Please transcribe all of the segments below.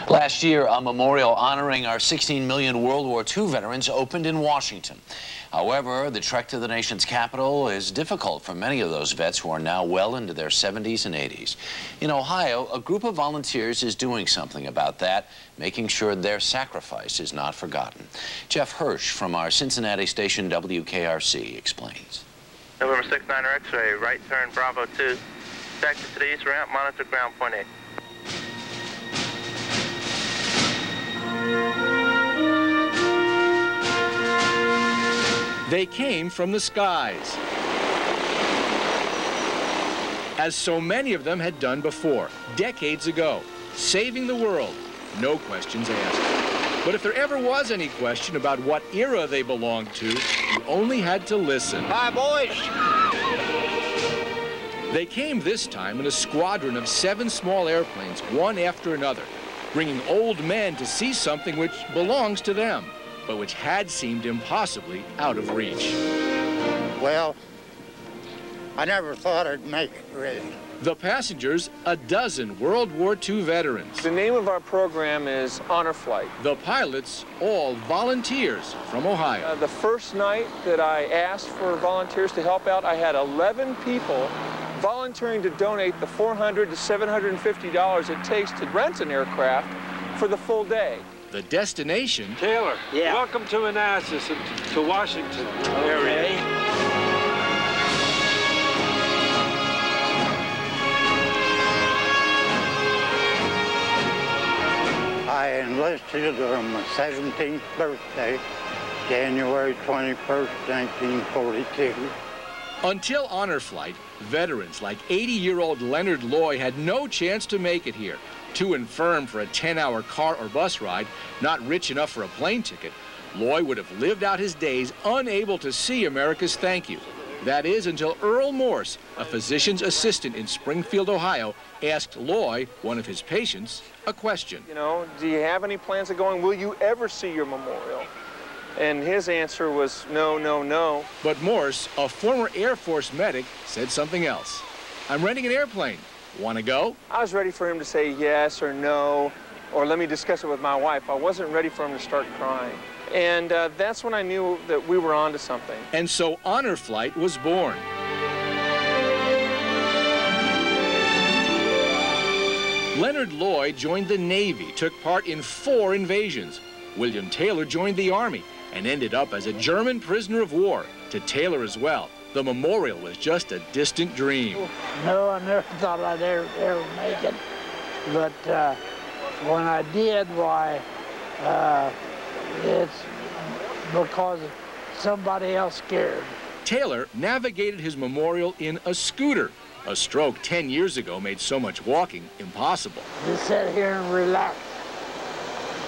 Last year, a memorial honoring our 16 million World War II veterans opened in Washington. However, the trek to the nation's capital is difficult for many of those vets who are now well into their 70s and 80s. In Ohio, a group of volunteers is doing something about that, making sure their sacrifice is not forgotten. Jeff Hirsch from our Cincinnati station WKRC explains. November 69er X-ray, right turn Bravo 2, taxi to the east ramp, monitor ground point 8. They came from the skies, as so many of them had done before, decades ago, saving the world, no questions asked. But if there ever was any question about what era they belonged to, you only had to listen. Hi, boys! They came this time in a squadron of 7 small airplanes, one after another, bringing old men to see something which belongs to them, but which had seemed impossibly out of reach. Well, I never thought I'd make it, really. The passengers, a dozen World War II veterans. The name of our program is Honor Flight. The pilots, all volunteers from Ohio. The first night that I asked for volunteers to help out, I had 11 people volunteering to donate the $400 to $750 it takes to rent an aircraft for the full day. The destination? Taylor, yeah. Welcome to Manassas and to Washington area. I enlisted on my 17th birthday, January 21st, 1942. Until Honor Flight, veterans like 80-year-old Leonard Loy had no chance to make it here. Too infirm for a 10-hour car or bus ride, not rich enough for a plane ticket, Loy would have lived out his days unable to see America's thank you. That is until Earl Morse, a physician's assistant in Springfield, Ohio, asked Loy, one of his patients, a question. You know, do you have any plans of going? Will you ever see your memorial? And his answer was no, no, no. But Morse, a former Air Force medic, said something else. I'm renting an airplane. Want to go? I was ready for him to say yes or no, or let me discuss it with my wife. I wasn't ready for him to start crying. And that's when I knew that we were on to something. And so Honor Flight was born. Leonard Loy joined the Navy, took part in 4 invasions. William Taylor joined the Army and ended up as a German prisoner of war. To Taylor as well, the memorial was just a distant dream. No, I never thought I'd ever make it. But when I did, why, it's because somebody else cared. Taylor navigated his memorial in a scooter. A stroke 10 years ago made so much walking impossible. Just sit here and relax,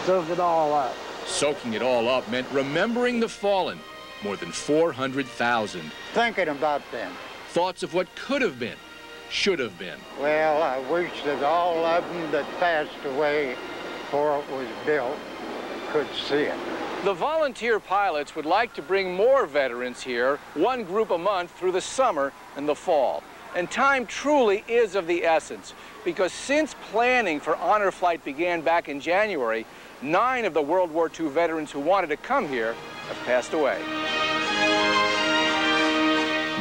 soak it all up. Soaking it all up meant remembering the fallen, more than 400,000. Thinking about them. Thoughts of what could have been, should have been. Well, I wish that all of them that passed away before it was built could see it. The volunteer pilots would like to bring more veterans here, one group a month through the summer and the fall. And time truly is of the essence, because since planning for Honor Flight began back in January, 9 of the World War II veterans who wanted to come here have passed away.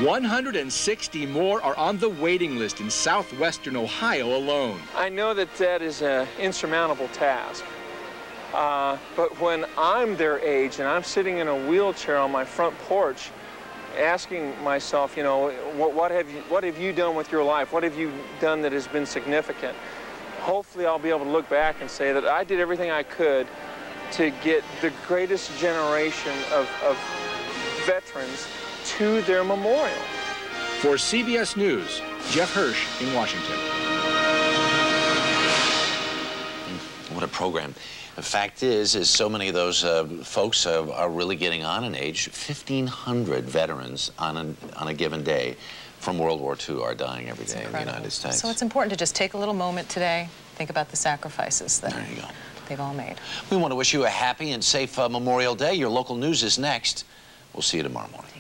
160 more are on the waiting list in southwestern Ohio alone. I know that that is an insurmountable task. But when I'm their age and I'm sitting in a wheelchair on my front porch asking myself, you know, what have you done with your life? What have you done that has been significant? Hopefully I'll be able to look back and say that I did everything I could to get the greatest generation of veterans to their memorial. For CBS News, Jeff Hirsch in Washington. What a program. The fact is so many of those folks are really getting on in age. 1,500 veterans on a given day from World War II are dying every day in the United States. So it's important to just take a little moment today, think about the sacrifices that they've all made. We want to wish you a happy and safe Memorial Day. Your local news is next. We'll see you tomorrow morning.